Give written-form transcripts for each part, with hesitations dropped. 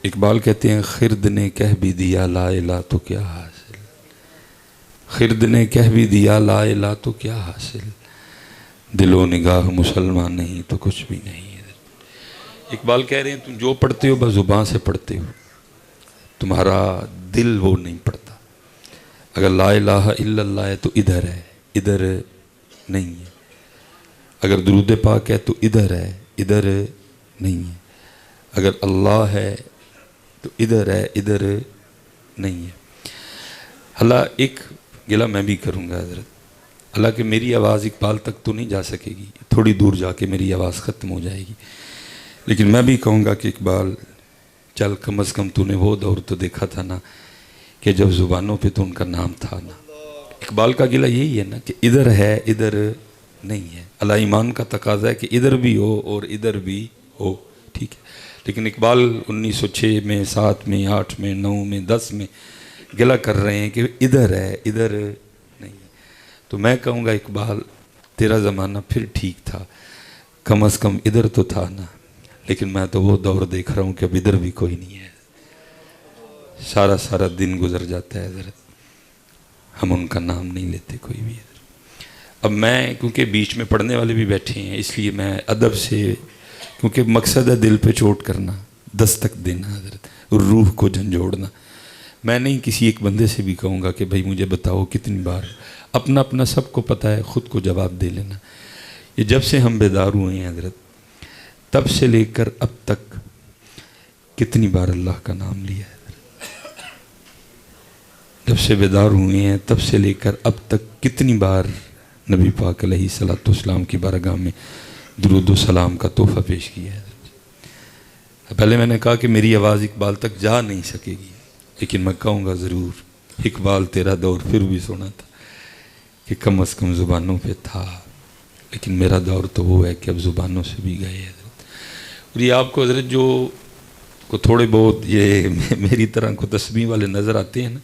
اقبال کہتے ہیں خرد نے کہہ بھی دیا لا الہ تو کیا حاصل، خرد نے کہہ بھی دیا لا الہ تو کیا حاصل، دل و نگاہ مسلمان نہیں تو کچھ بھی نہیں ہے۔ اقبال کہہ رہے ہیں تم جو پڑھتے ہو بس زبان سے پڑھتے ہو، تمہارا دل وہ نہیں پڑھتا۔ اگر لا الہ الا اللہ ہے تو ادھر ہے، ادھر نہیں ہے۔ اگر درود پاک ہے تو ادھر ہے، ادھر نہیں ہے۔ اگر اللہ ہے تو ادھر ہے، ادھر نہیں ہے۔ اللہ ایک گلہ میں بھی کروں گا حضرت، اللہ کہ میری آواز اقبال تک تو نہیں جا سکے گی، تھوڑی دور جا کے میری آواز ختم ہو جائے گی، لیکن میں بھی کہوں گا کہ اقبال چل کم از کم تو نے وہ دور تو دیکھا تھا نا کہ جب زبانوں پہ تو ان کا نام تھا نا۔ اقبال کا گلہ یہی ہے نا کہ ادھر ہے، ادھر نہیں ہے۔ اللہ ایمان کا تقاضا ہے کہ ادھر بھی ہو اور ادھر بھی ہو، ٹھیک ہے، لیکن اقبال 1906 میں، 7 میں، 8 میں، 9 میں، 10 میں گلہ کر رہے ہیں کہ ادھر ہے، ادھر نہیں ہے۔ تو میں کہوں گا اقبال تیرا زمانہ پھر ٹھیک تھا، کم از کم ادھر تو تھا نا، لیکن میں تو وہ دور دیکھ رہا ہوں کہ اب ادھر بھی کوئی نہیں ہے۔ سارا سارا دن گزر جاتا ہے حضرت، ہم ان کا نام نہیں لیتے کوئی بھی۔ اب میں کیونکہ بیچ میں پڑھنے والے بھی بیٹھے ہیں، اس لیے میں ادب سے، کیونکہ مقصد ہے دل پہ چوٹ کرنا، دستک دینا حضرت، روح کو جھنجھوڑنا۔ میں نہیں کسی ایک بندے سے بھی کہوں گا کہ بھائی مجھے بتاؤ کتنی بار، اپنا اپنا سب کو پتہ ہے، خود کو جواب دے لینا۔ یہ جب سے ہم بیدار ہوئے ہیں حضرت، تب سے لے کر اب تک کتنی بار اللہ کا نام لیا ہے؟ جب سے بیدار ہوئے ہیں تب سے لے کر اب تک کتنی بار نبی پاک علیہ الصلوۃ والسلام کی بارگاہ میں درود و سلام کا تحفہ پیش کیا ہے۔ پہلے میں نے کہا کہ میری آواز اقبال تک جا نہیں سکے گی، لیکن میں کہوں گا ضرور اقبال تیرا دور پھر بھی سونا تھا کہ کم از کم زبانوں پہ تھا، لیکن میرا دور تو وہ ہے کہ اب زبانوں سے بھی گئے حضرت۔ اور یہ آپ کو حضرت جو کو تھوڑے بہت یہ میری طرح کو تسبیح والے نظر آتے ہیں نا،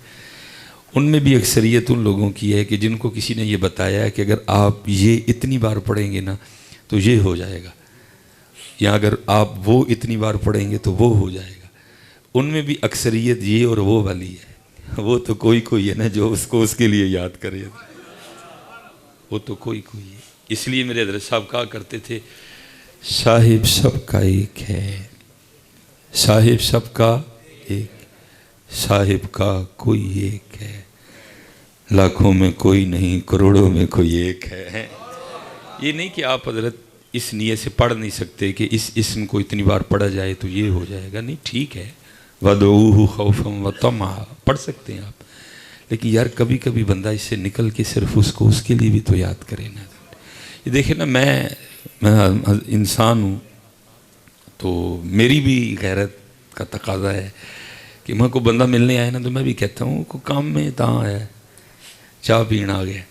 ان میں بھی اکثریت ان لوگوں کی ہے کہ جن کو کسی نے یہ بتایا ہے کہ اگر آپ یہ اتنی بار پڑھیں گے نا تو یہ ہو جائے گا، یا اگر آپ وہ اتنی بار پڑھیں گے تو وہ ہو جائے گا۔ ان میں بھی اکثریت یہ اور وہ والی ہے، وہ تو کوئی کوئی ہے نا جو اس کو اس کے لیے یاد کرے، وہ تو کوئی کوئی ہے۔ اس لیے میرے حضرت صاحب کہا کرتے تھے صاحب سب کا ایک ہے، صاحب سب کا ایک، صاحب کا کوئی ایک ہے، لاکھوں میں کوئی نہیں کروڑوں میں کوئی ایک ہے۔ یہ نہیں کہ آپ حضرت اس نیت سے پڑھ نہیں سکتے کہ اس اسم کو اتنی بار پڑھا جائے تو یہ ہو جائے گا، نہیں، ٹھیک ہے، وَدْعُوهُ خَوْفًا وَطَمَعًا پڑھ سکتے ہیں آپ، لیکن یار کبھی کبھی بندہ اس سے نکل کے صرف اس کو اس کے لیے بھی تو یاد کرے نا۔ یہ دیکھیں نا، میں انسان ہوں تو میری بھی غیرت کا تقاضا ہے کہ میں کو بندہ ملنے آئے نا تو میں بھی کہتا ہوں کو کام میں تاں ہے، چاہ پین آ گیا۔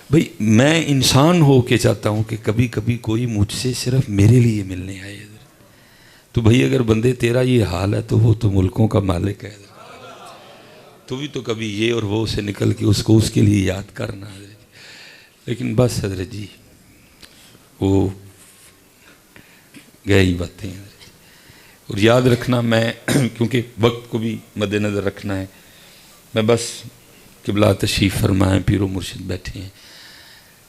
بھئی میں انسان ہو کے چاہتا ہوں کہ کبھی کبھی کوئی مجھ سے صرف میرے لیے ملنے آئے۔ تو بھئی اگر بندے تیرا یہ حال ہے تو وہ تو ملکوں کا مالک ہے، تو بھی تو کبھی یہ اور وہ سے نکل کے اس کو اس کے لیے یاد کرنا۔ لیکن بس حضرت جی وہ گئے ہی باتیں ہیں۔ اور یاد رکھنا، میں کیونکہ وقت کو بھی مد نظر رکھنا ہے، میں بس قبلہ تشریف فرمائیں، پیر و مرشد بیٹھے ہیں،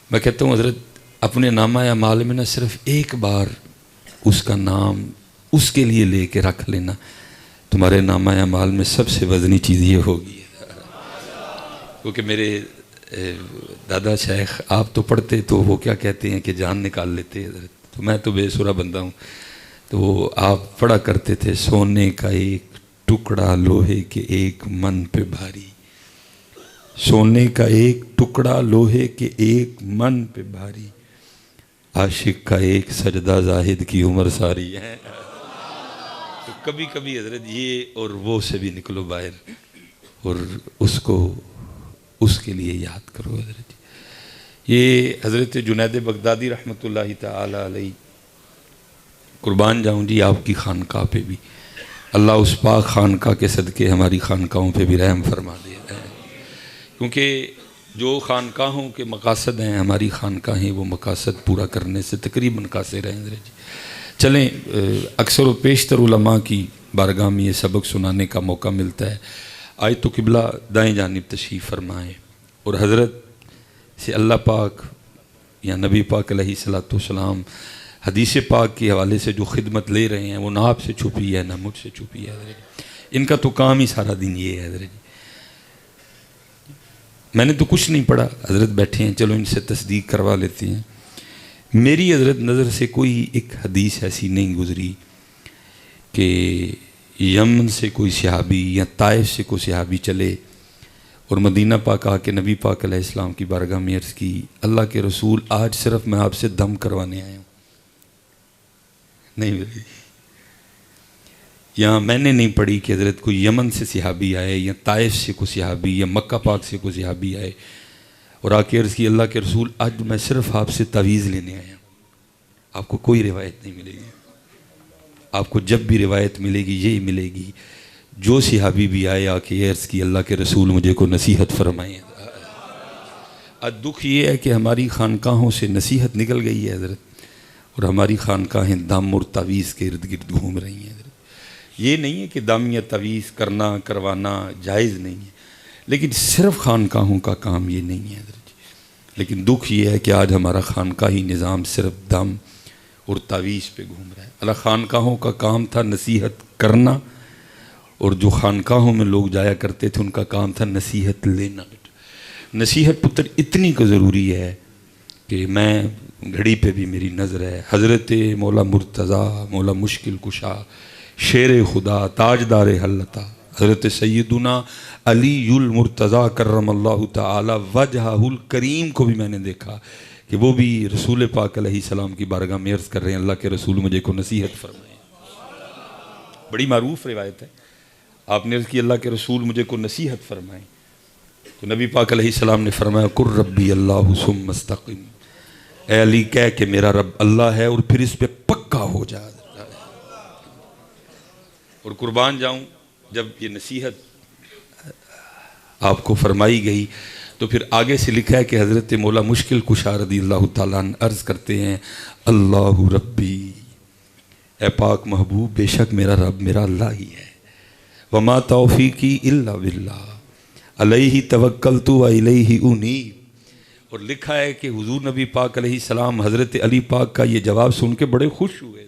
میں کہتا ہوں حضرت اپنے نامہ اعمال میں نہ صرف ایک بار اس کا نام اس کے لیے لے کے رکھ لینا، تمہارے نامہ اعمال میں سب سے وزنی چیز یہ ہوگی۔ کیونکہ میرے دادا شیخ آپ تو پڑھتے تو وہ کیا کہتے ہیں کہ جان نکال لیتے حضرت، تو میں تو بے سورہ بندہ ہوں، تو وہ آپ پڑھا کرتے تھے سونے کا ایک ٹکڑا لوہے کے ایک من پہ بھاری، سونے کا ایک ٹکڑا لوہے کے ایک من پہ بھاری، عاشق کا ایک سجدہ زاہد کی عمر ساری ہے۔ تو کبھی کبھی حضرت یہ اور وہ سے بھی نکلو باہر اور اس کو اس کے لیے یاد کرو حضرت۔ یہ حضرت جنید بغدادی رحمۃ اللہ تعالی علیہ، قربان جاؤں جی آپ کی خانقاہ پہ بھی، اللہ اس پاک خانقاہ کے صدقے ہماری خانقاہوں پہ بھی رحم فرما دے، کیونکہ جو خانقاہوں کے مقاصد ہیں ہماری خانقاہیں وہ مقاصد پورا کرنے سے تقریباً قاصر ہیں حضرت جی۔ چلیں اکثر و بیشتر علماء کی بارگاہ میں یہ سبق سنانے کا موقع ملتا ہے. آج تو قبلہ دائیں جانب تشریف فرمائیں اور حضرت سے اللہ پاک یا نبی پاک علیہ الصلوۃ والسلام حدیث پاک کے حوالے سے جو خدمت لے رہے ہیں وہ نہ آپ سے چھپی ہے نہ مجھ سے چھپی ہے حضرت. ان کا تو کام ہی سارا دن یہ ہے حضرت. میں نے تو کچھ نہیں پڑھا، حضرت بیٹھے ہیں، چلو ان سے تصدیق کروا لیتے ہیں. میری حضرت نظر سے کوئی ایک حدیث ایسی نہیں گزری کہ یمن سے کوئی صحابی یا طائف سے کوئی صحابی چلے اور مدینہ پاک آ کے نبی پاک علیہ السلام کی بارگاہ میں عرض کی اللہ کے رسول آج صرف میں آپ سے دم کروانے آیا ہوں. نہیں بھائی، یہاں میں نے نہیں پڑھی کہ حضرت کوئی یمن سے صحابی آئے یا طائف سے کوئی صحابی یا مکہ پاک سے کوئی صحابی آئے اور آ کے عرض کی اللہ کے رسول آج میں صرف آپ سے تعویذ لینے آیا ہوں. آپ کو کوئی روایت نہیں ملے گی. آپ کو جب بھی روایت ملے گی یہی ملے گی جو صحابی بھی آئے آ کے عرض کی اللہ کے رسول مجھے کو نصیحت فرمائیں. آج دکھ یہ ہے کہ ہماری خانقاہوں سے نصیحت نکل گئی ہے حضرت اور ہماری خانقاہیں دم اور تعویذ کے ارد گرد گھوم رہی ہیں حضرت. یہ نہیں ہے کہ دم یا تعویذ کرنا کروانا جائز نہیں ہے، لیکن صرف خانقاہوں کا کام یہ نہیں ہے حضرت. لیکن دکھ یہ ہے کہ آج ہمارا خانقاہی نظام صرف دم اور تعویذ پہ گھوم رہا ہے. اللہ خانقاہوں کا کام تھا نصیحت کرنا اور جو خانقاہوں میں لوگ جایا کرتے تھے ان کا کام تھا نصیحت لینا. نصیحت پتر اتنی کو ضروری ہے کہ میں گھڑی پہ بھی میری نظر ہے. حضرت مولا مرتضیٰ مولا مشکل کشا شیر خدا تاجدار حلتا حضرت سیدنا علی المرتضیٰ کرم اللہ تعالی وجہہ الکریم کو بھی میں نے دیکھا کہ وہ بھی رسول پاک علیہ السلام کی بارگاہ میں عرض کر رہے ہیں اللہ کے رسول مجھے کو نصیحت فرمائیں. بڑی معروف روایت ہے. آپ نے عرض کی اللہ کے رسول مجھے کو نصیحت فرمائیں تو نبی پاک علیہ السلام نے فرمایا قر ربی اللہ ثم استقم، اے علی کہہ کہ میرا رب اللہ ہے اور پھر اس پہ پکا ہو جا. اور قربان جاؤں جب یہ نصیحت آپ کو فرمائی گئی تو پھر آگے سے لکھا ہے کہ حضرت مولا مشکل کشا رضی اللہ تعالیٰ عنہ عرض کرتے ہیں اللہ ربی، اے پاک محبوب بے شک میرا رب میرا اللہ ہی ہے. وما توفیقی الا باللہ علیہ توکلت و الیہ انیب. اور لکھا ہے کہ حضور نبی پاک علیہ السلام حضرت علی پاک کا یہ جواب سن کے بڑے خوش ہوئے.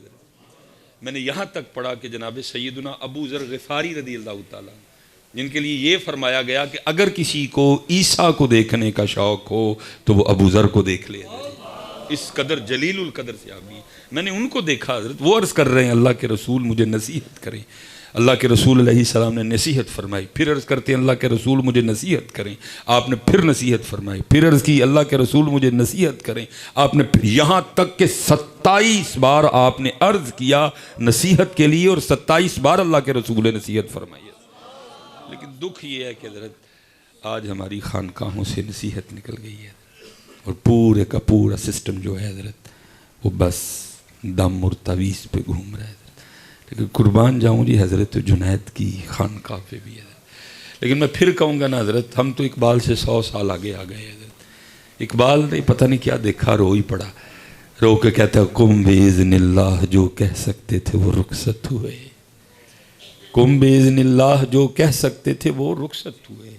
میں نے یہاں تک پڑھا کہ جناب سیدنا ابو ذر غفاری رضی اللہ تعالیٰ جن کے لیے یہ فرمایا گیا کہ اگر کسی کو عیسیٰ کو دیکھنے کا شوق ہو تو وہ ابو ذر کو دیکھ لے. اس قدر جلیل القدر صحابی میں نے ان کو دیکھا حضرت. وہ عرض کر رہے ہیں اللہ کے رسول مجھے نصیحت کریں. اللہ کے رسول علیہ السلام نے نصیحت فرمائی. پھر عرض کرتے ہیں اللہ کے رسول مجھے نصیحت کریں. آپ نے پھر نصیحت فرمائی. پھر عرض کی اللہ کے رسول مجھے نصیحت کریں. آپ نے یہاں تک کہ 27 بار آپ نے عرض کیا نصیحت کے لیے اور 27 بار اللہ کے رسول نے نصیحت فرمائی. لیکن دکھ یہ ہے کہ حضرت آج ہماری خانقاہوں سے نصیحت نکل گئی ہے اور پورے کا پورا سسٹم جو ہے حضرت وہ بس دم اور تعویذ پہ گھوم رہا ہے. لیکن قربان جاؤں جی حضرت جنید کی خانقاہ پہ بھی ہے. لیکن میں پھر کہوں گا نا حضرت ہم تو اقبال سے 100 سال آگے آ گئے حضرت. اقبال نے پتہ نہیں کیا دیکھا رو ہی پڑا. رو کے کہتا ہے کم باذن اللہ جو کہہ سکتے تھے وہ رخصت ہوئے. کم باذن اللہ جو کہہ سکتے تھے وہ رخصت ہوئے.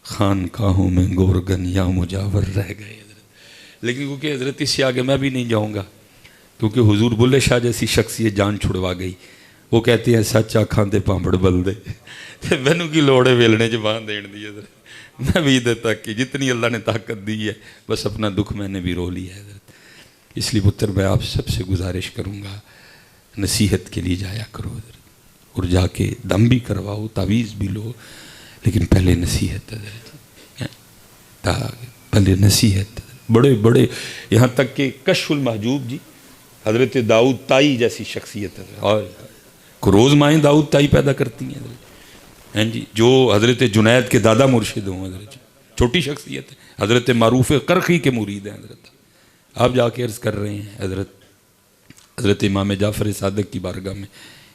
خانقاہوں میں گورگن یا مجاور رہ گئے حضرت. لیکن کیونکہ حضرت اس سے آگے میں بھی نہیں جاؤں گا کیونکہ حضور بلے شاہ جیسی شخص یہ جان چھڑوا گئی. وہ کہتے ہیں سچ آکھاں تے پامڑ بل دے مینوں کی لوڑ ہے ویلنے زبان دین دی حضرت. میں بھی ادھر تک کی جتنی اللہ نے طاقت دی ہے بس اپنا دکھ میں نے بھی رو لیا ہے حضرت. اس لیے پتر میں آپ سب سے گزارش کروں گا نصیحت کے لیے جایا کرو حضرت اور جا کے دم بھی کرواؤ تعویذ بھی لو لیکن پہلے نصیحت حضرت. پہلے نصیحت بڑے بڑے یہاں تک کہ کشف المحجوب جی حضرت داؤد تائی جیسی شخصیت ہے اور روز مائیں داؤد تائی پیدا کرتی ہیں حضرت جی جو حضرت جنید کے دادا مرشد ہوں حضرت. چھوٹی شخصیت ہے حضرت معروف کرخی کے مرید ہیں حضرت. آپ جا کے عرض کر رہے ہیں حضرت امام جعفر صادق کی بارگاہ میں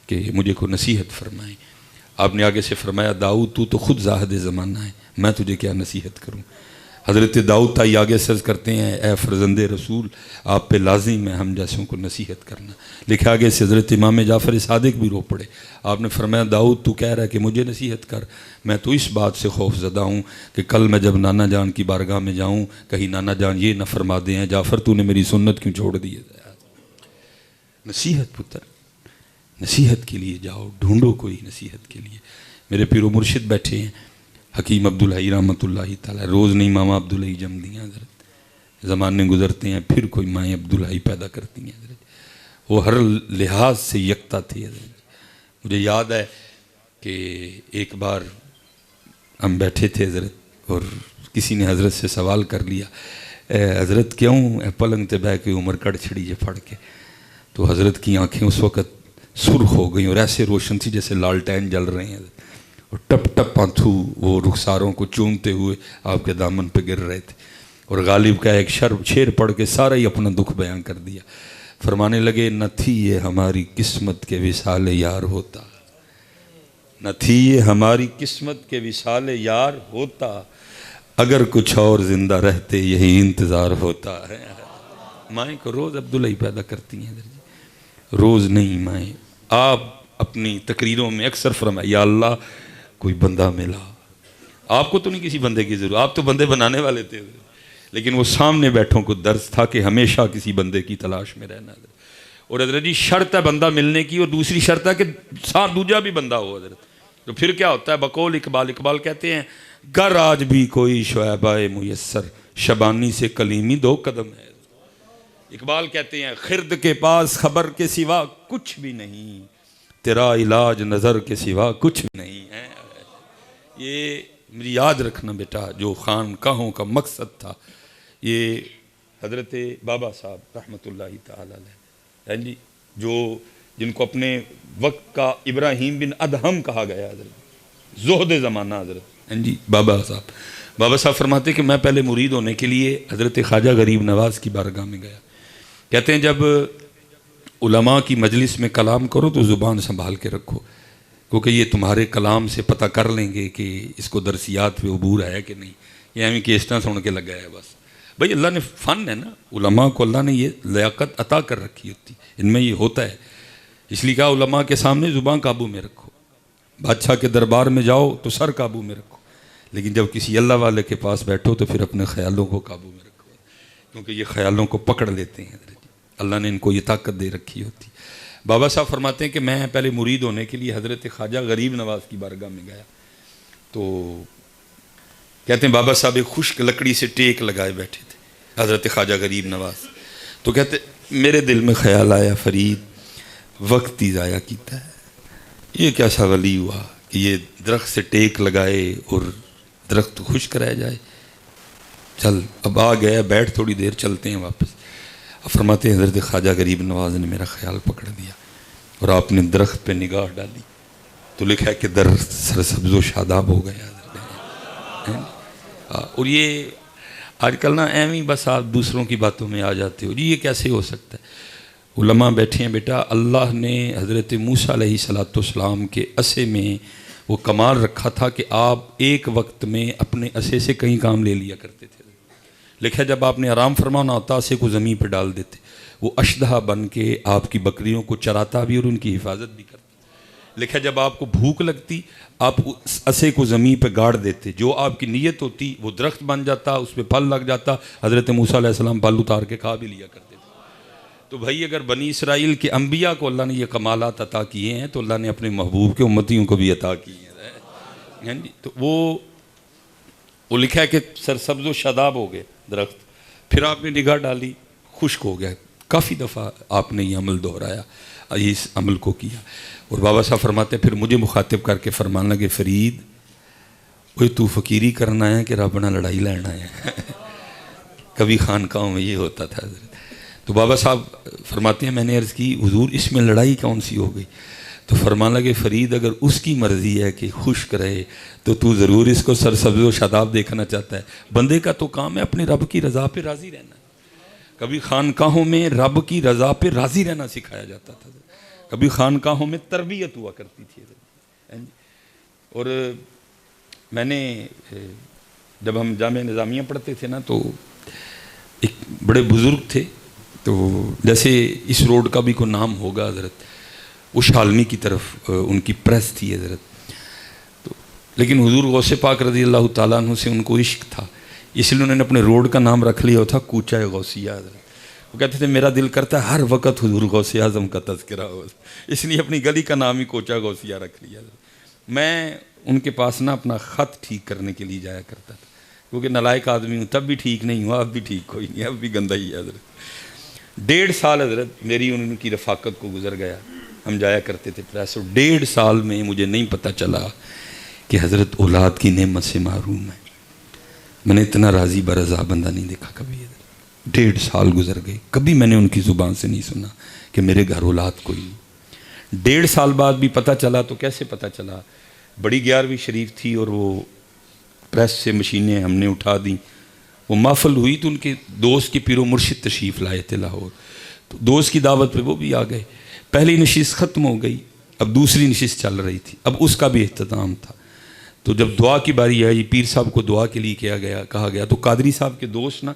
کہ مجھے کو نصیحت فرمائیں. آپ نے آگے سے فرمایا داؤد تو خود زاہد زمانہ ہے میں تجھے کیا نصیحت کروں. حضرت داؤد تائی آگے سرز کرتے ہیں اے فرزند رسول آپ پہ لازم ہے ہم جیسوں کو نصیحت کرنا. لکھا آگے سے حضرت امام جعفر صادق بھی رو پڑے. آپ نے فرمایا داؤد تو کہہ رہا ہے کہ مجھے نصیحت کر, میں تو اس بات سے خوف زدہ ہوں کہ کل میں جب نانا جان کی بارگاہ میں جاؤں کہیں نانا جان یہ نہ فرما دیں ہیں جعفر تو نے میری سنت کیوں چھوڑ دی ہے. نصیحت پتر, نصیحت کے لیے جاؤ, ڈھونڈو کوئی نصیحت کے لیے. میرے پیر و مرشد بیٹھے ہیں حکیم عبدالحی رحمۃ اللہ تعالی, روز نہیں ماما عبدالحی جم دیا حضرت, زمانے گزرتے ہیں پھر کوئی مائیں عبدالحی پیدا کرتی ہیں حضرت. وہ ہر لحاظ سے یکتا تھی حضرت. مجھے یاد ہے کہ ایک بار ہم بیٹھے تھے حضرت اور کسی نے حضرت سے سوال کر لیا اے حضرت کیوں اے پلنگ تے بہ کے عمر کڑ چھڑی جے پھڑ کے. تو حضرت کی آنکھیں اس وقت سرخ ہو گئیں اور ایسے روشن تھی جیسے لالٹین جل رہے ہیں, اور ٹپ ٹپ آنسو وہ رخساروں کو چومتے ہوئے آپ کے دامن پہ گر رہے تھے. اور غالب کا ایک شعر پڑھ کے سارا ہی اپنا دکھ بیان کر دیا. فرمانے لگے نہ تھی یہ ہماری قسمت کے وصال یار ہوتا, نہ تھی یہ ہماری قسمت کے وصال یار ہوتا, اگر کچھ اور زندہ رہتے یہی انتظار ہوتا ہے. مائیں کو روز عبدالحی پیدا کرتی ہیں روز نہیں. مائیں آپ اپنی تقریروں میں اکثر فرمائے یا اللہ کوئی بندہ ملا. آپ کو تو نہیں کسی بندے کی ضرورت, آپ تو بندے بنانے والے تھے, لیکن وہ سامنے بیٹھوں کو درس تھا کہ ہمیشہ کسی بندے کی تلاش میں رہنا. اور حضرت جی شرط ہے بندہ ملنے کی, اور دوسری شرط ہے کہ ساتھ دوجا بھی بندہ ہو حضرت. تو پھر کیا ہوتا ہے بقول اقبال کہتے ہیں گر آج بھی کوئی شعبہ میسر شبانی سے کلیمی 2 قدم ہے. اقبال کہتے ہیں خرد کے پاس خبر کے سوا کچھ بھی نہیں, تیرا علاج نظر کے سوا کچھ بھی نہیں ہے. یہ مجھے یاد رکھنا بیٹا, جو خانقاہوں کا مقصد تھا یہ حضرت بابا صاحب رحمۃ اللہ تعالی علیہ جی, جو جن کو اپنے وقت کا ابراہیم بن ادہم کہا گیا حضرت, زہد زمانہ حضرت جی بابا صاحب فرماتے کہ میں پہلے مرید ہونے کے لیے حضرت خواجہ غریب نواز کی بارگاہ میں گیا. کہتے ہیں جب علماء کی مجلس میں کلام کرو تو زبان سنبھال کے رکھو, کیونکہ یہ تمہارے کلام سے پتہ کر لیں گے کہ اس کو درسیات پہ عبور ہے کہ نہیں, یہ ہمیں کیسٹاں سن کے لگا ہے بس. بھئی اللہ نے فن ہے نا, علماء کو اللہ نے یہ لیاقت عطا کر رکھی ہوتی, ان میں یہ ہوتا ہے. اس لیے کہا علماء کے سامنے زبان قابو میں رکھو, بادشاہ کے دربار میں جاؤ تو سر قابو میں رکھو, لیکن جب کسی اللہ والے کے پاس بیٹھو تو پھر اپنے خیالوں کو قابو میں رکھو, کیونکہ یہ خیالوں کو پکڑ لیتے ہیں. اللہ نے ان کو یہ طاقت دے رکھی ہوتی. بابا صاحب فرماتے ہیں کہ میں پہلے مرید ہونے کے لیے حضرت خواجہ غریب نواز کی بارگاہ میں گیا, تو کہتے ہیں بابا صاحب ایک خشک لکڑی سے ٹیک لگائے بیٹھے تھے حضرت خواجہ غریب نواز. تو کہتے میرے دل میں خیال آیا فرید وقت ہی ضائع کیتا ہے, یہ کیسا ولی ہوا کہ یہ درخت سے ٹیک لگائے اور درخت خشک رہ جائے. چل اب آ گیا, بیٹھ تھوڑی دیر چلتے ہیں واپس. فرماتے ہیں حضرت خواجہ غریب نواز نے میرا خیال پکڑ دیا اور آپ نے درخت پہ نگاہ ڈالی تو لکھا ہے کہ درخت سرسبز و شاداب ہو گیا. اور یہ آج کل نا ایویں بس آپ دوسروں کی باتوں میں آ جاتے ہو جی, یہ کیسے ہو سکتا ہے. علماء بیٹھے ہیں بیٹا, اللہ نے حضرت موسیٰ علیہ السلام کے عصے میں وہ کمال رکھا تھا کہ آپ ایک وقت میں اپنے عصے سے کئی کام لے لیا کرتے تھے. لکھا جب آپ نے آرام فرمانا ہوتا عصے کو زمین پہ ڈال دیتے, وہ اشدھا بن کے آپ کی بکریوں کو چراتا بھی اور ان کی حفاظت بھی کرتا. لکھا جب آپ کو بھوک لگتی آپ اس عصے کو زمین پہ گاڑ دیتے, جو آپ کی نیت ہوتی وہ درخت بن جاتا, اس پہ پھل لگ جاتا. حضرت موسیٰ علیہ السلام پھل اتار کے کھا بھی لیا کرتے تھے. تو بھائی اگر بنی اسرائیل کے انبیاء کو اللہ نے یہ کمالات عطا کیے ہیں تو اللہ نے اپنے محبوب کے امتیوں کو بھی عطا کیے ہیں. تو وہ لکھا ہے کہ سرسبز و شاداب ہو گئے درخت, پھر آپ نے نگاہ ڈالی خشک ہو گیا. کافی دفعہ آپ نے یہ عمل دہرایا, اس عمل کو کیا. اور بابا صاحب فرماتے ہیں پھر مجھے مخاطب کر کے فرمان لگے فرید وہ تو فقیری کرنا ہے کہ رب نہ لڑائی لڑنا ہے. کبھی خانقاہوں میں یہ ہوتا تھا حضرت. تو بابا صاحب فرماتے ہیں میں نے عرض کی حضور اس میں لڑائی کون سی ہو گئی؟ تو فرمان لگے فرید اگر اس کی مرضی ہے کہ خشک رہے تو ضرور اس کو سرسبز و شاداب دیکھنا چاہتا ہے. بندے کا تو کام ہے اپنے رب کی رضا پہ راضی رہنا. کبھی خانقاہوں میں رب کی رضا پہ راضی رہنا سکھایا جاتا تھا, کبھی خانقاہوں میں تربیت ہوا کرتی تھی. اور میں نے جب ہم جامعہ نظامیہ پڑھتے تھے نا تو ایک بڑے بزرگ تھے، تو جیسے اس روڈ کا بھی کوئی نام ہوگا حضرت، اشالمی کی طرف ان کی پریس تھی حضرت، تو لیکن حضور غوث پاک رضی اللہ تعالیٰ عنہ سے ان کو عشق تھا، اس لیے انہوں نے اپنے روڈ کا نام رکھ لیا تھا کوچہ غوثیہ حضرت۔ وہ کہتے تھے میرا دل کرتا ہے ہر وقت حضور غوث اعظم کا تذکرہ ہو، اس لیے اپنی گلی کا نام ہی کوچہ غوثیہ رکھ لیا حضرت۔ میں ان کے پاس نا اپنا خط ٹھیک کرنے کے لیے جایا کرتا تھا، کیونکہ نالائق آدمی ہوں، تب بھی ٹھیک نہیں ہوا، اب بھی ٹھیک کوئی نہیں، اب بھی گندہ ہی ہے حضرت۔ 1.5 سال حضرت میری ان کی رفاقت کو گزر گیا، ہم جایا کرتے تھے پریس، اور 1.5 سال میں مجھے نہیں پتہ چلا کہ حضرت اولاد کی نعمت سے محروم ہے۔ میں نے اتنا راضی برضا بندہ نہیں دیکھا کبھی حضرت۔ 1.5 سال گزر گئے، کبھی میں نے ان کی زبان سے نہیں سنا کہ میرے گھر اولاد کوئی نہیں۔ 1.5 سال بعد بھی پتہ چلا، تو کیسے پتہ چلا؟ بڑی 11ویں شریف تھی اور وہ پریس سے مشینیں ہم نے اٹھا دیں، وہ محفل ہوئی تو ان کے دوست کے پیر و مرشد تشریف لائے تھے لاہور، تو دوست کی دعوت پہ وہ بھی آ گئے۔ پہلی نشست ختم ہو گئی، اب دوسری نشست چل رہی تھی، اب اس کا بھی اختتام تھا۔ تو جب دعا کی باری آئی، پیر صاحب کو دعا کے لیے کہا گیا، تو قادری صاحب کے دوست نا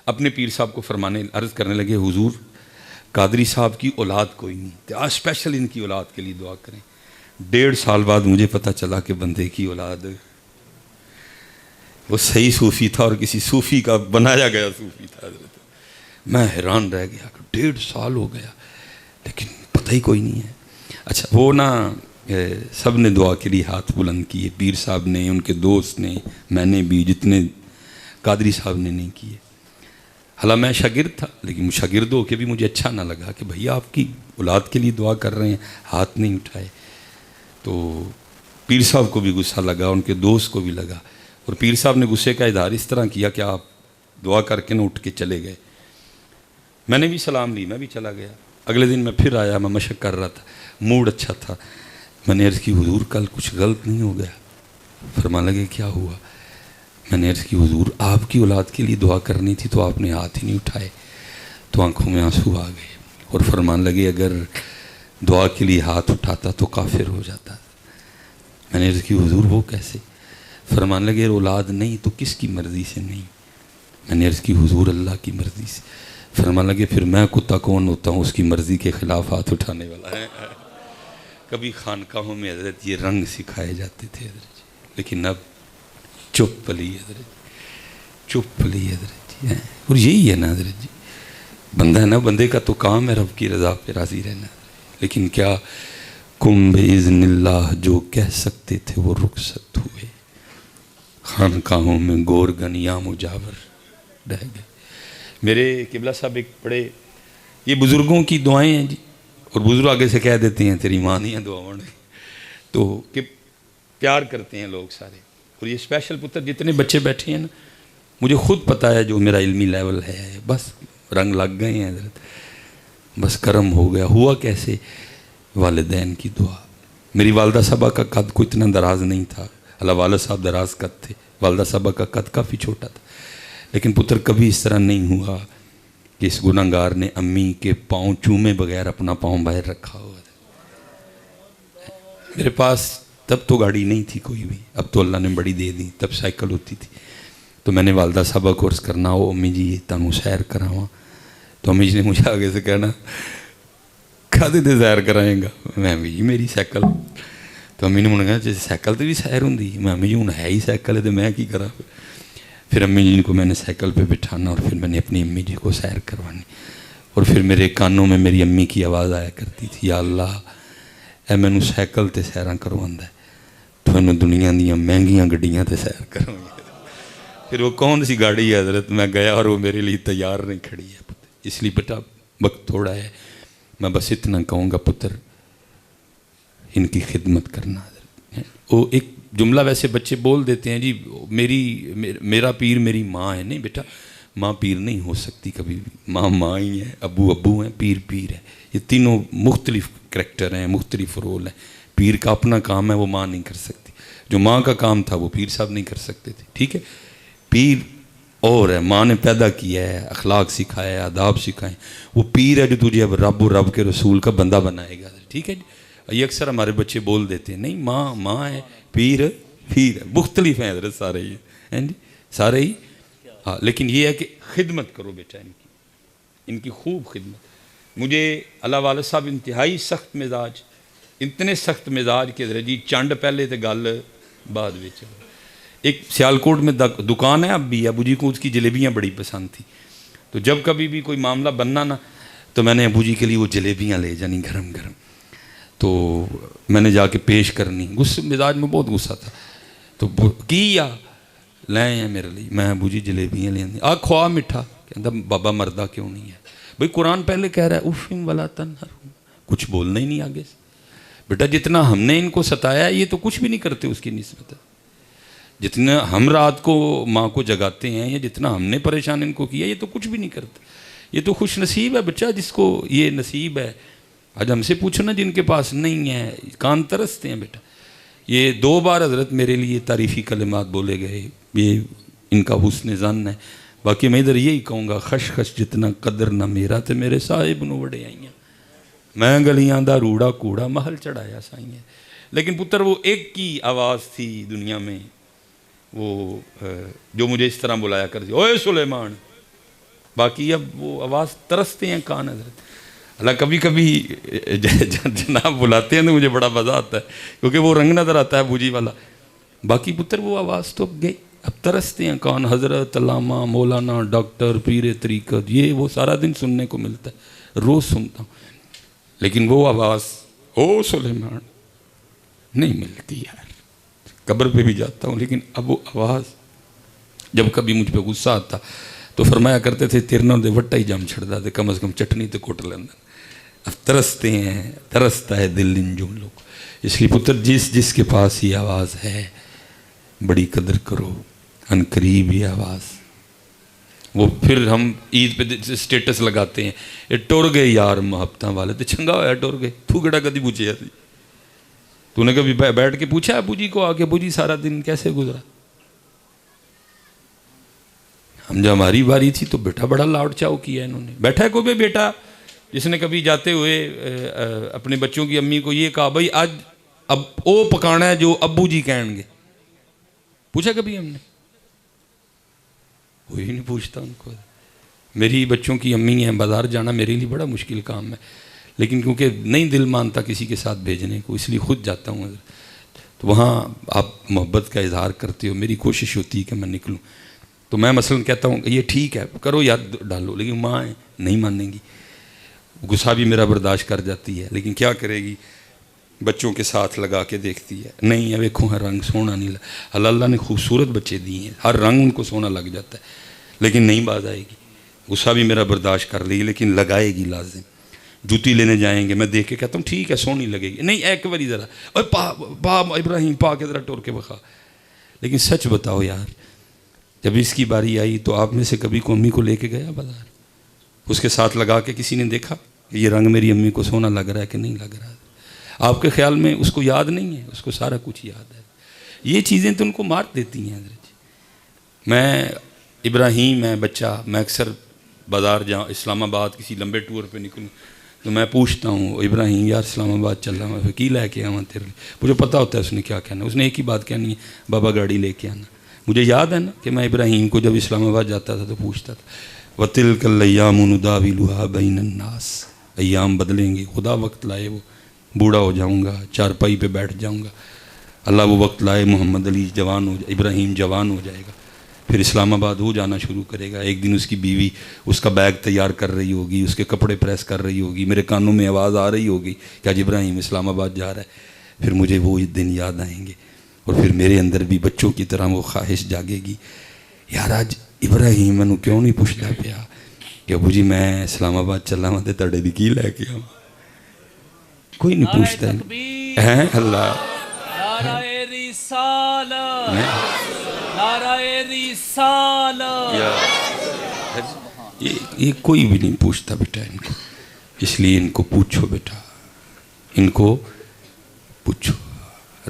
اپنے پیر صاحب کو عرض کرنے لگے، حضور قادری صاحب کی اولاد کوئی نہیں، تو آج اسپیشل ان کی اولاد کے لیے دعا کریں۔ 1.5 سال بعد مجھے پتہ چلا کہ بندے کی اولاد وہ صحیح صوفی تھا اور کسی صوفی کا بنایا گیا صوفی تھا حضرت۔ میں حیران رہ گیا کہ 1.5 سال ہو گیا لیکن پتہ ہی کوئی نہیں ہے۔ اچھا وہ نا سب نے دعا کے لیے ہاتھ بلند کیے، پیر صاحب نے، ان کے دوست نے، میں نے بھی، جتنے قادری صاحب نے نہیں کیے۔ حالانکہ میں شاگرد تھا، لیکن شاگرد ہو کے بھی مجھے اچھا نہ لگا کہ بھئی آپ کی اولاد کے لیے دعا کر رہے ہیں، ہاتھ نہیں اٹھائے۔ تو پیر صاحب کو بھی غصہ لگا، ان کے دوست کو بھی لگا، اور پیر صاحب نے غصے کا اظہار اس طرح کیا کہ آپ دعا کر کے نہ اٹھ کے چلے گئے۔ میں نے بھی سلام لی، میں بھی چلا گیا۔ اگلے دن میں پھر آیا، میں مشق کر رہا تھا، موڈ اچھا تھا۔ میں نے عرض کی حضور کل کچھ غلط نہیں ہو گیا؟ فرمانے لگے کیا ہوا؟ میں نے عرض کی حضور آپ کی اولاد کے لیے دعا کرنی تھی تو آپ نے ہاتھ ہی نہیں اٹھائے۔ تو آنکھوں میں آنسو آ گئے اور فرمان لگے اگر دعا کے لیے ہاتھ اٹھاتا تو کافر ہو جاتا۔ میں نے عرض کی حضور وہ کیسے؟ فرمان لگے اولاد نہیں تو کس کی مرضی سے نہیں؟ میں نے عرض کی حضور اللہ کی مرضی سے۔ فرمان لگے پھر میں کتا کون ہوتا ہوں اس کی مرضی کے خلاف ہاتھ اٹھانے والا ہے؟ کبھی خانقاہوں میں حضرت یہ رنگ سکھائے جاتے تھے حضرت، لیکن اب چپ پلی حضرت، چپ پلی حضرت جی۔ اور یہی ہے نا حضرت جی، بندہ ہے نا، بندے کا تو کام ہے رب کی رضا پہ راضی رہنا، لیکن کیا کم باذن اللہ جو کہہ سکتے تھے وہ رخصت ہوئے، خانقاہوں میں گورگن یا مجاور رہ گئے۔ میرے قبلہ صاحب ایک بڑے، یہ بزرگوں کی دعائیں ہیں جی، اور بزرگ آگے سے کہہ دیتے ہیں تیری ماں نہیں ہے دعاؤں نے، تو کہ پیار کرتے ہیں لوگ سارے۔ اور یہ اسپیشل پتر جتنے بچے بیٹھے ہیں نا، مجھے خود پتہ ہے جو میرا علمی لیول ہے، بس رنگ لگ گئے ہیں حضرت، بس کرم ہو گیا۔ ہوا کیسے؟ والدین کی دعا۔ میری والدہ صاحبہ کا قد کوئی اتنا دراز نہیں تھا، اللہ والد صاحب دراز قد تھے، والدہ صاحبہ کا قد کافی چھوٹا تھا، لیکن پتر کبھی اس طرح نہیں ہوا کہ اس گناہگار نے امی کے پاؤں چومے بغیر اپنا پاؤں باہر رکھا ہوا تھا۔ میرے پاس تب تو گاڑی نہیں تھی کوئی بھی، اب تو اللہ نے بڑی دے دی، تب سائیکل ہوتی تھی۔ تو میں نے والدہ صاحبہ کو عرض کرنا ہو امی جی تانوں سیر کراواں، تو امی جی نے مجھے آگے سے کہنا کدے تے سیر کرائیں گا؟ میں بھی میری سائیکل، تو امی نے مجھے کہا جیسے سائیکل تے بھی سیر ہوں دی، میں امی جی ہوں ہے ہی سائیکل ہے تو میں کی کرا۔ پھر امی جی کو میں نے سائیکل پہ بٹھانا اور پھر میں نے اپنی امی جی کو سیر کروانی، اور پھر میرے کانوں میں میری امی کی آواز آیا کرتی تھی، یا اللہ اے مینوں سائیکل تے سیراں کرواندا ہے تو انہوں دنیا دیاں مہنگیاں گڈیاں تے سیر کروانی۔ پھر وہ کون سی گاڑی ہے حضرت، میں گیا اور وہ میرے لیے تیار نہیں کھڑی ہے۔ اس لیے بیٹا وقت تھوڑا ہے، میں بس اتنا کہوں گا پتر ان کی خدمت کرنا حضرت۔ وہ ایک جملہ ویسے بچے بول دیتے ہیں جی میرا پیر میری ماں ہے، نہیں بیٹا ماں پیر نہیں ہو سکتی کبھی بھی، ماں ماں ہی ہے، ابو ابو ہیں، پیر پیر ہے، یہ تینوں مختلف کریکٹر ہیں، مختلف رول ہیں۔ پیر کا اپنا کام ہے وہ ماں نہیں کر سکتی، جو ماں کا کام تھا وہ پیر صاحب نہیں کر سکتے تھے، ٹھیک ہے۔ پیر اور ہے، ماں نے پیدا کیا ہے، اخلاق سکھایا ہے، آداب سکھائے، وہ پیر ہے جو تجھے اب رب و رب کے رسول کا بندہ بنائے گا، ٹھیک ہے جی۔ یہ اکثر ہمارے بچے بول دیتے ہیں نہیں ماں ماں ہے، پیر پیر مختلف ہیں حضرت سارے ہی ہیں جی سارے ہی. ہاں لیکن یہ ہے کہ خدمت کرو بیٹا ان کی خوب خدمت. مجھے اللہ والد صاحب انتہائی سخت مزاج, اتنے سخت مزاج کہ حضرت جی چنڈ پہلے تو گل بعد وچ. ایک سیالکوٹ میں دکان ہے اب بھی, ابو جی کو اس کی جلیبیاں بڑی پسند تھی, تو جب کبھی بھی کوئی معاملہ بننا نا تو میں نے ابو جی کے لیے وہ جلیبیاں لے جانی گرم گرم, تو میں نے جا کے پیش کرنی. غصے مزاج میں بہت غصہ تھا, تو کیا لے ہیں میرے لیے, میں ابو جی جلیبیاں لے آ کھوا میٹھا, کہتا بابا مردہ کیوں نہیں ہے بھئی, قرآن پہلے کہہ رہا ہے افم ولا تنہرہم, کچھ بولنا ہی نہیں آگے سے. بیٹا جتنا ہم نے ان کو ستایا ہے یہ تو کچھ بھی نہیں کرتے اس کی نسبت. جتنا ہم رات کو ماں کو جگاتے ہیں یا جتنا ہم نے پریشان ان کو کیا یہ تو کچھ بھی نہیں کرتے. یہ تو خوش نصیب ہے بچہ جس کو یہ نصیب ہے. آج ہم سے پوچھو نا جن کے پاس نہیں ہے, کان ترستے ہیں بیٹا. یہ 2 بار حضرت میرے لیے تعریفی کلمات بولے گئے, یہ ان کا حسن ظن ہے. باقی میں ادھر یہی کہوں گا, خش خش جتنا قدر نہ میرا تے میرے صاحب نو وڑے آئیاں, میں گلیاں دا روڑا کوڑا محل چڑھایا سائیں. لیکن پتر وہ ایک کی آواز تھی دنیا میں, وہ جو مجھے اس طرح بلایا کرتی, اوے سلیمان. باقی اب وہ آواز ترستے ہیں کان حضرت. اللہ کبھی کبھی جناب بلاتے ہیں تو مجھے بڑا مزہ آتا ہے, کیونکہ وہ رنگ نظر آتا ہے بوجھی والا. باقی پتر وہ آواز تو گئی, اب ترستے ہیں کون, حضرت علامہ مولانا ڈاکٹر پیر طریقت, یہ وہ سارا دن سننے کو ملتا ہے, روز سنتا ہوں. لیکن وہ آواز او سلیمان نہیں ملتی یار. قبر پہ بھی جاتا ہوں لیکن اب وہ آواز, جب کبھی مجھ پہ غصہ آتا تو فرمایا کرتے تھے تیرنا دے وٹا ہی جام چھڑ دے, کم از کم چٹنی تو کوٹ لینا. اب ترستے ہیں, ترستا ہے دل ان جملوں کو. اس لیے پتر جس کے پاس یہ آواز ہے بڑی قدر کرو, ان قریب یہ آواز. وہ پھر ہم عید پہ سٹیٹس لگاتے ہیں, یہ ٹور گئے یار محبتاں والے, تو چنگا ہویا ٹور گئے, تو گڑا کدی پوچھے سی, تو نے کبھی بیٹھ کے پوچھا ابو جی کو آ کے, ابو جی سارا دن کیسے گزرا. ہم جب ہماری باری تھی تو بیٹا بڑا لاؤڈ چاؤ کیا انہوں نے. بیٹھا ہے کوئی بیٹا جس نے کبھی جاتے ہوئے اپنے بچوں کی امی کو یہ کہا بھائی آج اب او پکانا ہے جو ابو جی کہیں گے, پوچھا کبھی ہم نے؟ کوئی نہیں پوچھتا ان کو. میری بچوں کی امی ہیں, بازار جانا میرے لیے بڑا مشکل کام ہے, لیکن کیونکہ نہیں دل مانتا کسی کے ساتھ بھیجنے کو, اس لیے خود جاتا ہوں. تو وہاں آپ محبت کا اظہار کرتے ہو, میری کوشش ہوتی ہے کہ میں نکلوں. تو میں مثلاً کہتا ہوں کہ یہ ٹھیک ہے کرو یاد ڈالو, لیکن ماں ہے نہیں مانیں گی. غصہ بھی میرا برداشت کر جاتی ہے, لیکن کیا کرے گی, بچوں کے ساتھ لگا کے دیکھتی ہے. نہیں ہے ویکھو ہر رنگ سونا نہیں اللہ نے خوبصورت بچے دیے ہیں, ہر رنگ ان کو سونا لگ جاتا ہے, لیکن نہیں باز آئے گی. غصہ بھی میرا برداشت کر لی لیکن لگائے گی لازم. جوتی لینے جائیں گے, میں دیکھ کے کہتا ہوں ٹھیک ہے سونی لگے گی, نہیں ایک باری ذرا اور پا ابراہیم پا کے ذرا ٹور کے بخا. لیکن سچ بتاؤ یار, جب اس کی باری آئی تو آپ میں سے کبھی کو امی کو لے کے گیا بازار, اس کے ساتھ لگا کے کسی نے دیکھا کہ یہ رنگ میری امی کو سونا لگ رہا ہے کہ نہیں لگ رہا ہے؟ آپ کے خیال میں اس کو یاد نہیں ہے؟ اس کو سارا کچھ یاد ہے. یہ چیزیں تو ان کو مار دیتی ہیں حضرت. میں ابراہیم ہے بچہ, میں اکثر بازار جاؤں, اسلام آباد کسی لمبے ٹور پہ نکلوں تو میں پوچھتا ہوں ابراہیم یار اسلام آباد چل رہا ہوں, میں کی لے کے آؤں تیرے لیے. مجھے پتہ ہوتا ہے اس نے کیا کہنا, اس نے ایک ہی بات کہنی ہے بابا گاڑی لے کے آنا. مجھے یاد ہے نا کہ میں ابراہیم کو جب اسلام آباد جاتا تھا تو پوچھتا تھا وَتِلْكَ الْأَيَّامُ نُدَاوِلُهَا بَيْنَ النَّاسِ, ایام بدلیں گے, خدا وقت لائے وہ بوڑھا ہو جاؤں گا, چارپائی پہ بیٹھ جاؤں گا, اللہ وہ وقت لائے محمد علی جوان ہو جائے, ابراہیم جوان ہو جائے گا, پھر اسلام آباد وہ جانا شروع کرے گا. ایک دن اس کی بیوی اس کا بیگ تیار کر رہی ہوگی, اس کے کپڑے پریس کر رہی ہوگی, میرے کانوں میں آواز آ رہی ہوگی کہ آج ابراہیم اسلام آباد جا رہا ہے. پھر مجھے وہ دن یاد آئیں گے اور پھر میرے اندر بھی بچوں کی طرح وہ خواہش جاگے گی, یار آج ابراہیم میں کیوں نہیں پوچھتا پیا کہ ابو جی میں اسلام آباد چلا ہوں تو تڑے دی کی لے کے آؤں. کوئی نہیں پوچھتا ہے. اللہ نعرہ رسالت, نعرہ رسالت, یہ کوئی بھی نہیں پوچھتا بیٹا ان کو. اس لیے ان کو پوچھو بیٹا, ان کو پوچھو.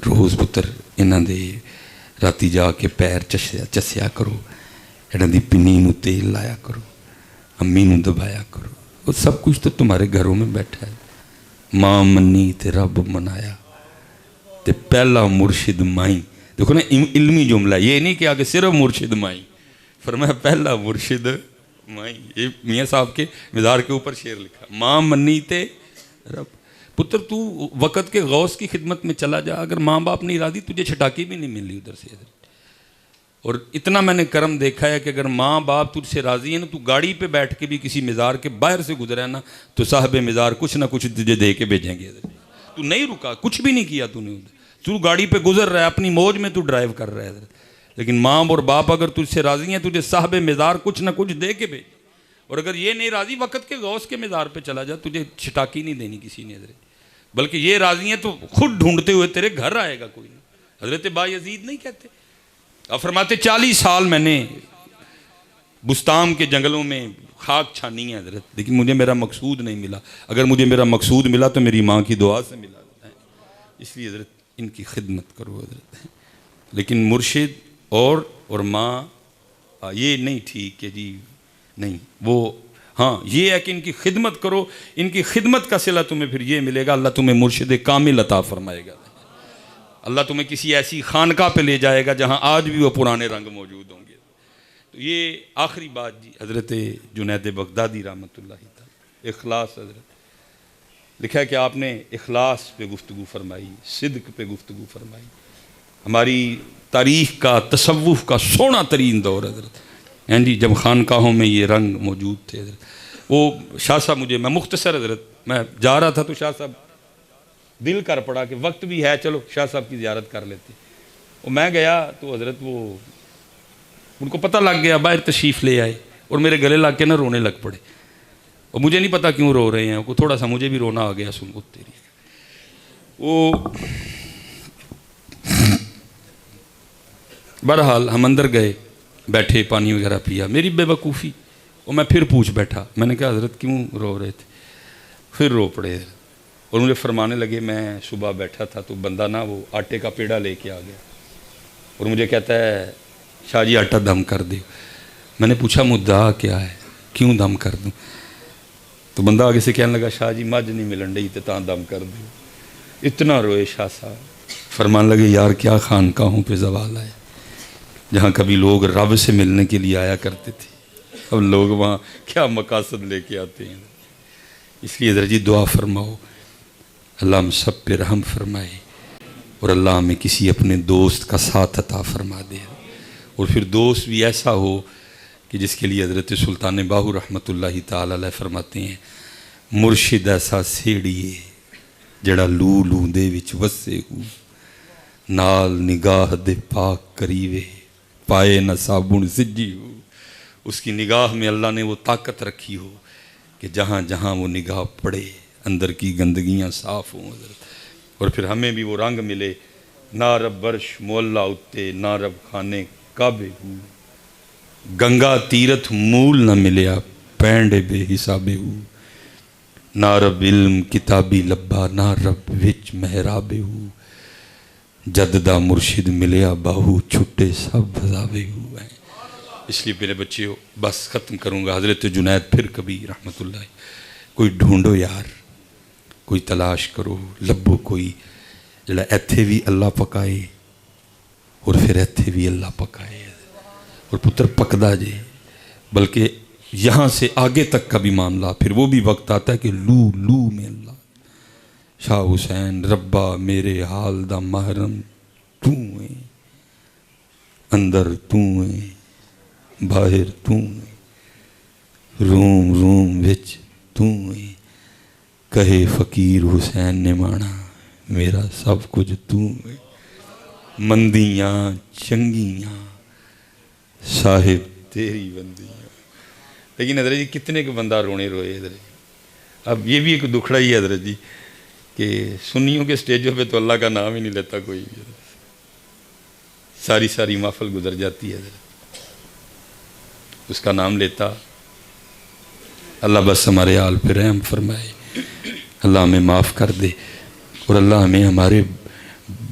روز پتر انہاں دے راتی جا کے پیر چسیا کرو, انہاں دی پنی نو تیل لایا کرو, امی نو دبایا کرو. وہ سب کچھ تو تمہارے گھروں میں بیٹھا ہے. ماں منی تے رب منایا تے پہلا مرشد مائی دیکھو نا علمی جملہ، یہ نہیں کہ آگے صرف مرشد مائی، فرمایا پہلا مرشد مائی. یہ میاں صاحب کے مزار کے اوپر شعر لکھا، ماں منی تے رب. پتر تو وقت کے غوث کی خدمت میں چلا جا، اگر ماں باپ نہیں راضی تجھے چھٹاکی بھی نہیں ملی ادھر سے. اور اتنا میں نے کرم دیکھا ہے کہ اگر ماں باپ تجھ سے راضی ہیں نا، تو گاڑی پہ بیٹھ کے بھی کسی مزار کے باہر سے گزرا ہے نا، تو صاحب مزار کچھ نہ کچھ تجھے دے کے بھیجیں گے. تو نہیں رکا، کچھ بھی نہیں کیا تو نے ادھر، تو گاڑی پہ گزر رہا ہے، اپنی موج میں تو ڈرائیو کر رہا ہے ادھر. لیکن ماں اور باپ اگر تجھ سے راضی ہیں، تجھے صاحب مزار کچھ نہ کچھ دے کے بھیج. اور اگر یہ نہیں راضی، وقت کے غوث کے مزار پہ چلا جا، تجھے چھٹاکی نہیں دینی کسی نے ادھر، بلکہ یہ راضی ہیں تو خود ڈھونڈتے ہوئے تیرے گھر آئے گا کوئی نہیں. حضرت بایزید نہیں کہتے، آپ فرماتے 40 سال میں نے بستام کے جنگلوں میں خاک چھانی ہے حضرت، لیکن مجھے میرا مقصود نہیں ملا. اگر مجھے میرا مقصود ملا تو میری ماں کی دعا سے ملا ہے، اس لیے حضرت ان کی خدمت کرو حضرت. لیکن مرشد اور ماں یہ نہیں ٹھیک کہ جی نہیں، وہ ہاں یہ ہے کہ ان کی خدمت کرو، ان کی خدمت کا صلہ تمہیں پھر یہ ملے گا، اللہ تمہیں مرشد کامل عطا فرمائے گا. اللہ تمہیں کسی ایسی خانقاہ پہ لے جائے گا جہاں آج بھی وہ پرانے رنگ موجود ہوں گے. تو یہ آخری بات جی حضرت جنید بغدادی رحمۃ اللہ تعالی، اخلاص. حضرت لکھا ہے کہ آپ نے اخلاص پہ گفتگو فرمائی، صدق پہ گفتگو فرمائی. ہماری تاریخ کا تصوف کا سونا ترین دور حضرت، ہیں جی جب خانقاہوں میں یہ رنگ موجود تھے حضرت. وہ شاہ صاحب میں مختصر حضرت میں جا رہا تھا تو شاہ صاحب دل کر پڑا کہ وقت بھی ہے، چلو شاہ صاحب کی زیارت کر لیتے. اور میں گیا تو حضرت وہ ان کو پتہ لگ گیا، باہر تشریف لے آئے اور میرے گلے لگ کے نا رونے لگ پڑے. اور مجھے نہیں پتا کیوں رو رہے ہیں، کو تھوڑا سا مجھے بھی رونا آ گیا سن کو تیری. وہ بہرحال ہم اندر گئے، بیٹھے، پانی وغیرہ پیا. میری بے وقوفی اور میں پھر پوچھ بیٹھا، میں نے کہا حضرت کیوں رو رہے تھے؟ پھر رو پڑے اور مجھے فرمانے لگے میں صبح بیٹھا تھا تو بندہ نا وہ آٹے کا پیڑا لے کے آ گیا اور مجھے کہتا ہے شاہ جی آٹا دم کر دے. میں نے پوچھا مدعا کیا ہے، کیوں دم کر دوں؟ تو بندہ آگے سے کہنے لگا شاہ جی مجھ نہیں ملن ڈی تو تاں دم کر دوں. اتنا روئے شاہ صاحب، فرمان لگے یار کیا خانقاہوں پہ زوال آئے، جہاں کبھی لوگ رب سے ملنے کے لیے آیا کرتے تھے، اب لوگ وہاں کیا مقاصد لے کے آتے ہیں. اس لیے حضرت جی دعا فرماؤ اللہ ہم سب پہ رحم فرمائے اور اللہ ہمیں کسی اپنے دوست کا ساتھ عطا فرما دے، اور پھر دوست بھی ایسا ہو کہ جس کے لیے حضرت سلطان باہو رحمۃ اللہ تعالی علیہ فرماتے ہیں مرشد ایسا سیڑیے جڑا لو لو دے وچ وسے ہو، نال نگاہ دے پاک کریوے پائے نہ صابن سجی ہو. اس کی نگاہ میں اللہ نے وہ طاقت رکھی ہو کہ جہاں جہاں وہ نگاہ پڑے اندر کی گندگیاں صاف ہوں حضرت. اور پھر ہمیں بھی وہ رنگ ملے، نہ رب برش مولا اتے نہ رب خانے کعبے ہو، گنگا تیرتھ مول نہ ملیا پینڈے بے حسابے ہو، نہ رب علم کتابی لبا نہ رب وچ محرابے ہو، جددہ مرشد ملیا باہو چھٹے سب بھزاوے ہوئے ہیں. اس لیے میرے بچیوں بس ختم کروں گا. حضرت جنید پھر کبھی رحمت اللہ، کوئی ڈھونڈو یار، کوئی تلاش کرو، لبو کوئی جڑا ایتھے بھی اللہ پکائے اور پھر ایتھے بھی اللہ پکائے. اور پتر پکدا جے، بلکہ یہاں سے آگے تک کا بھی معاملہ، پھر وہ بھی وقت آتا ہے کہ لو لو میں اللہ. شاہ حسین ربا میرے حال دا محرم تو ہے، اندر تو ہے باہر تو ہے، روم روم وچ تو ہے، کہے فقیر حسین نے مانا میرا سب کچھ تو ہے، مندیاں چنگیاں صاحب تیری بندیاں. لیکن حضرت جی کتنے کے بندہ رونے روئے حضرت جی. اب یہ بھی ایک دکھڑا ہی ہے حضرت جی کہ سنیوں کے سٹیجوں پہ تو اللہ کا نام ہی نہیں لیتا کوئی بھی. ساری ساری محفل گزر جاتی ہے حضرت، اس کا نام لیتا. اللہ بس ہمارے حال پہ رحم فرمائے، اللہ ہمیں معاف کر دے اور اللہ ہمیں ہمارے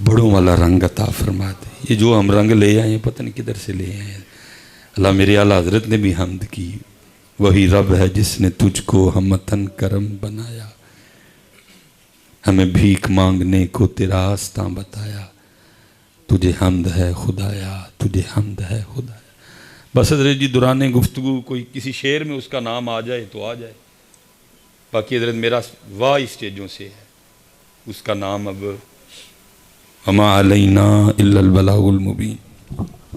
بڑوں والا رنگ عطا فرما دے. یہ جو ہم رنگ لے آئے ہیں پتہ نہیں کدھر سے لے آئے ہیں. اللہ میرے اعلیٰ حضرت نے بھی حمد کی، وہی رب ہے جس نے تجھ کو ہمتن کرم بنایا، ہمیں بھیک مانگنے کو تیرا آستاں بتایا، تجھے حمد ہے خدایا، تجھے حمد ہے خدایا۔ بس حضرت جی دوران گفتگو کوئی کسی شعر میں اس کا نام آ جائے تو آ جائے، باقی حضرت میرا واہ اسٹیجوں سے ہے، اس کا نام اب وما علینا الا البلاغ المبین۔